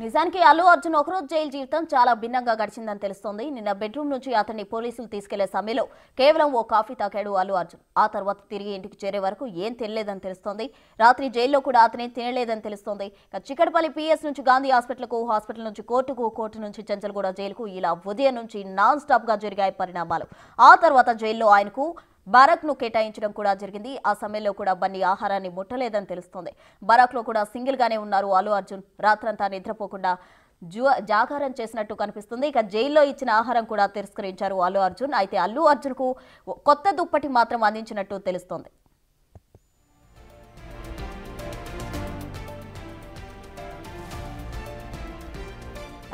నిజానికి అల్లు అర్జున్ ఒకరోజు జైలు జీవితం చాలా భిన్నంగా గడిచిందని తెలుస్తోంది. నిన్న బెడ్రూమ్ నుంచి అతన్ని పోలీసులు తీసుకెళ్లే సమయంలో కేవలం ఓ కాఫీ తాకాడు అల్లు అర్జున్. ఆ తర్వాత తిరిగి ఇంటికి చేరే వరకు ఏం తినలేదని తెలుస్తోంది. రాత్రి జైల్లో కూడా అతనే తినలేదని తెలుస్తోంది. చిక్కడపల్లి పిఎస్ నుంచి గాంధీ హాస్పిటల్కు, హాస్పిటల్ నుంచి కోర్టుకు, కోర్టు నుంచి చెంచల్గూడ జైలుకు ఇలా ఉదయం నుంచి నాన్ స్టాప్ గా జరిగాయి పరిణామాలు. ఆ తర్వాత జైల్లో ఆయనకు బరాక్ ను కేటాయించడం కూడా జరిగింది. ఆ సమయంలో కూడా బన్నీ ఆహారాన్ని ముట్టలేదని తెలుస్తోంది. బరాక్ లో కూడా సింగిల్ గానే ఉన్నారు అల్లు అర్జున్. రాత్రంతా నిద్రపోకుండా జాగారం చేసినట్టు కనిపిస్తుంది. ఇక జైల్లో ఇచ్చిన ఆహారం కూడా తిరస్కరించారు అల్లు అర్జున్. అయితే అల్లు అర్జున్ కు కొత్త దుప్పటి మాత్రం అందించినట్టు తెలుస్తోంది.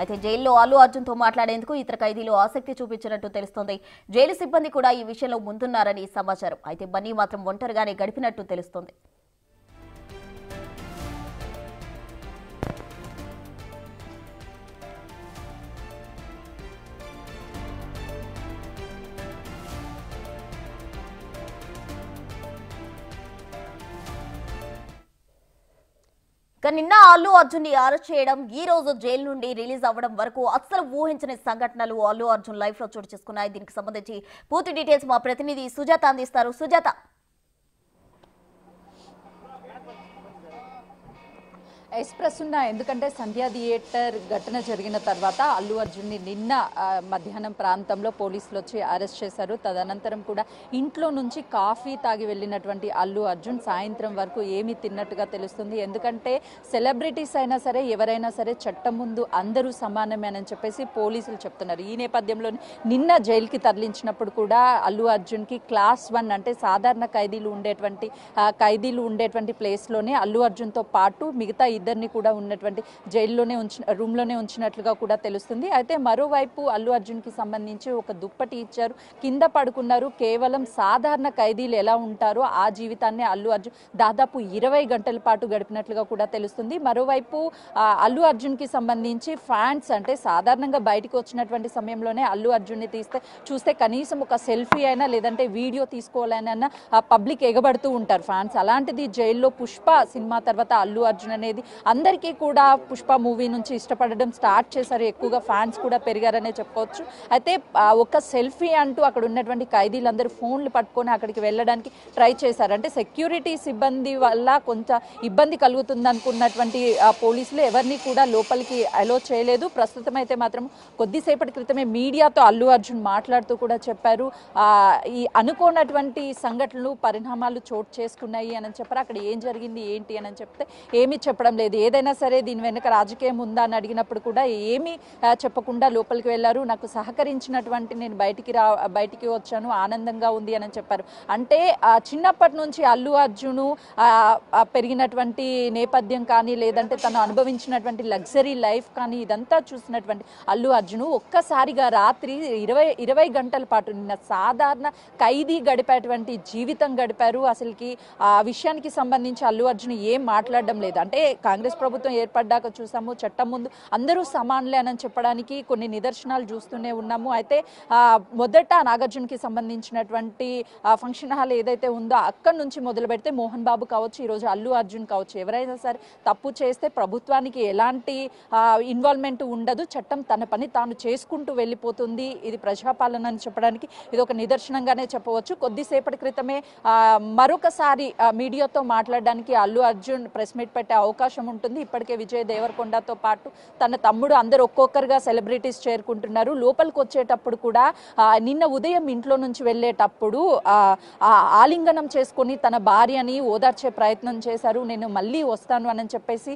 అయితే జైల్లో అల్లు అర్జున్ తో మాట్లాడేందుకు ఇతర ఖైదీలు ఆసక్తి చూపించినట్టు తెలుస్తోంది. జైలు సిబ్బంది కూడా ఈ విషయంలో ముందున్నారని సమాచారం. అయితే బన్నీ మాత్రం ఒంటరిగానే గడిపినట్టు తెలుస్తోంది. నిన్న అల్లు అర్జున్ ని అరెస్ట్ చేయడం, ఈ రోజు జైలు నుండి రిలీజ్ అవ్వడం వరకు అస్సలు ఊహించని సంఘటనలు అల్లు అర్జున్ లైఫ్ లో చోటు చేసుకున్నాయి. దీనికి సంబంధించి పూర్తి డీటెయిల్స్ మా ప్రతినిధి సుజాత అందిస్తారు. సుజాత, ఎక్స్ప్రెస్ ఉన్నా ఎందుకంటే సంధ్యా థియేటర్ ఘటన జరిగిన తర్వాత అల్లు అర్జున్ని నిన్న మధ్యాహ్నం ప్రాంతంలో పోలీసులు వచ్చి అరెస్ట్ చేశారు. తదనంతరం కూడా ఇంట్లో నుంచి కాఫీ తాగి వెళ్ళినటువంటి అల్లు అర్జున్ సాయంత్రం వరకు ఏమీ తిన్నట్టుగా తెలుస్తుంది. ఎందుకంటే సెలబ్రిటీస్ అయినా సరే, ఎవరైనా సరే చట్టం ముందు అందరూ సమానమేనని చెప్పేసి పోలీసులు చెప్తున్నారు. ఈ నేపథ్యంలో నిన్న జైలుకి తరలించినప్పుడు కూడా అల్లు అర్జున్కి క్లాస్ 1 అంటే సాధారణ ఖైదీలు ఉండేటువంటి ప్లేస్లోనే అల్లు అర్జున్తో పాటు మిగతా ఇద్దరిని కూడా ఉన్నటువంటి జైల్లోనే రూమ్లోనే ఉంచినట్లుగా కూడా తెలుస్తుంది. అయితే మరోవైపు అల్లు అర్జున్కి సంబంధించి ఒక దుప్పటి ఇచ్చారు, కింద పడుకున్నారు. కేవలం సాధారణ ఖైదీలు ఎలా ఉంటారో ఆ జీవితాన్ని అల్లు అర్జున్ దాదాపు 20 గంటల పాటు గడిపినట్లుగా కూడా తెలుస్తుంది. మరోవైపు అల్లు అర్జున్కి సంబంధించి ఫ్యాన్స్ అంటే సాధారణంగా బయటకు వచ్చినటువంటి సమయంలోనే అల్లు అర్జున్ని చూస్తే కనీసం ఒక సెల్ఫీ అయినా లేదంటే వీడియో తీసుకోవాలన్నా పబ్లిక్ ఎగబడుతూ ఉంటారు ఫ్యాన్స్. అలాంటిది జైల్లో పుష్ప సినిమా తర్వాత అల్లు అర్జున్ అనేది అందరికీ కూడా పుష్ప మూవీ నుంచి ఇష్టపడడం స్టార్ట్ చేశారు. ఎక్కువగా ఫ్యాన్స్ కూడా పెరిగారనే చెప్పుకోవచ్చు. అయితే ఒక సెల్ఫీ అంటూ అక్కడ ఉన్నటువంటి ఖైదీలందరూ ఫోన్లు పట్టుకొని అక్కడికి వెళ్ళడానికి ట్రై చేశారు. అంటే సెక్యూరిటీ సిబ్బంది వల్ల కొంత ఇబ్బంది కలుగుతుంది అనుకున్నటువంటి పోలీసులు ఎవరిని కూడా లోపలికి అలో చేయలేదు. ప్రస్తుతం అయితే మాత్రం కొద్దిసేపటి క్రితమే మీడియాతో అల్లు అర్జున్ మాట్లాడుతూ కూడా చెప్పారు, ఈ అనుకోనటువంటి సంఘటనలు పరిణామాలు చోటు చేసుకున్నాయి అని చెప్పారు. అక్కడ ఏం జరిగింది ఏంటి అని చెప్తే ఏమీ చెప్పడం లేదు. ఏదైనా సరే దీని వెనుక రాజకీయం ఉందా అని అడిగినప్పుడు కూడా ఏమీ చెప్పకుండా లోపలికి వెళ్ళారు. నాకు సహకరించినటువంటి నేను బయటికి వచ్చాను, ఆనందంగా ఉంది అని చెప్పారు. అంటే చిన్నప్పటి నుంచి అల్లు అర్జును పెరిగినటువంటి నేపథ్యం కానీ లేదంటే తను అనుభవించినటువంటి లగ్జరీ లైఫ్ కానీ ఇదంతా చూసినటువంటి అల్లు అర్జును ఒక్కసారిగా రాత్రి 20 గంటల పాటు నిన్న సాధారణ ఖైదీ గడిపేటువంటి జీవితం గడిపారు. అసలుకి ఆ విషయానికి సంబంధించి అల్లు అర్జున్ ఏం మాట్లాడడం లేదు. అంటే కాంగ్రెస్ ప్రభుత్వం ఏర్పడ్డాక చూసాము, చట్టం ముందు అందరూ సమానులే అని చెప్పడానికి కొన్ని నిదర్శనాలు చూస్తూనే ఉన్నాము. అయితే మొదట నాగార్జునకి సంబంధించినటువంటి ఫంక్షన్ హాల్ ఏదైతే ఉందో అక్కడి నుంచి మొదలు పెడితే మోహన్ బాబు కావచ్చు, ఈరోజు అల్లు అర్జున్ కావచ్చు, ఎవరైనా సరే తప్పు చేస్తే ప్రభుత్వానికి ఎలాంటి ఇన్వాల్వ్మెంట్ ఉండదు, చట్టం తన పని తాను చేసుకుంటూ వెళ్ళిపోతుంది. ఇది ప్రజాపాలన అని చెప్పడానికి ఇది ఒక నిదర్శనంగానే చెప్పవచ్చు. కొద్దిసేపటి క్రితమే మరొకసారి మీడియాతో మాట్లాడడానికి అల్లు అర్జున్ ప్రెస్ మీట్ పెట్టే అవకాశం ఉంటుంది. ఇప్పటికే విజయ్ దేవరకొండతో పాటు తన తమ్ముడు అందరూ ఒక్కొక్కరుగా సెలబ్రిటీస్ చేరుకుంటున్నారు. లోపలికి వచ్చేటప్పుడు కూడా నిన్న ఉదయం ఇంట్లో నుంచి వెళ్ళేటప్పుడు ఆలింగనం చేసుకొని తన భార్యని ఓదార్చే ప్రయత్నం చేశారు. నేను మళ్ళీ వస్తాను అని చెప్పేసి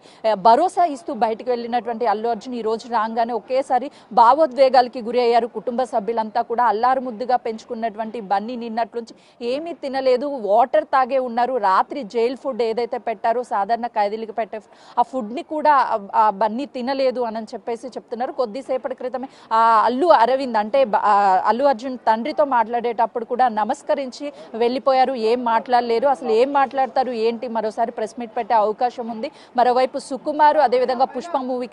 భరోసా ఇస్తూ బయటకు వెళ్ళినటువంటి అల్లు అర్జున్ ఈ రోజు రాగానే ఒకేసారి భావోద్వేగాలకి గురి అయ్యారు. కుటుంబ సభ్యులంతా కూడా అల్లారు ముద్దుగా పెంచుకున్నటువంటి బన్నీ నిన్నట్లుంచి ఏమీ తినలేదు, వాటర్ తాగే ఉన్నారు. రాత్రి జైల్ ఫుడ్ ఏదైతే పెట్టారో సాధారణ ఖైదీలకు పెట్టే ఆ ఫుడ్ని కూడా బన్నీ తినలేదు అని చెప్పేసి చెప్తున్నారు. కొద్దిసేపటి క్రితమే అల్లు అరవింద్ అంటే అల్లు అర్జున్ తండ్రితో మాట్లాడేటప్పుడు కూడా నమస్కరించి వెళ్ళిపోయారు. ఏం మాట్లాడలేరు, అసలు ఏం మాట్లాడతారు ఏంటి, మరోసారి ప్రెస్ మీట్ పెట్టే అవకాశం ఉంది. మరోవైపు సుకుమారు అదేవిధంగా పుష్ప మూవీకి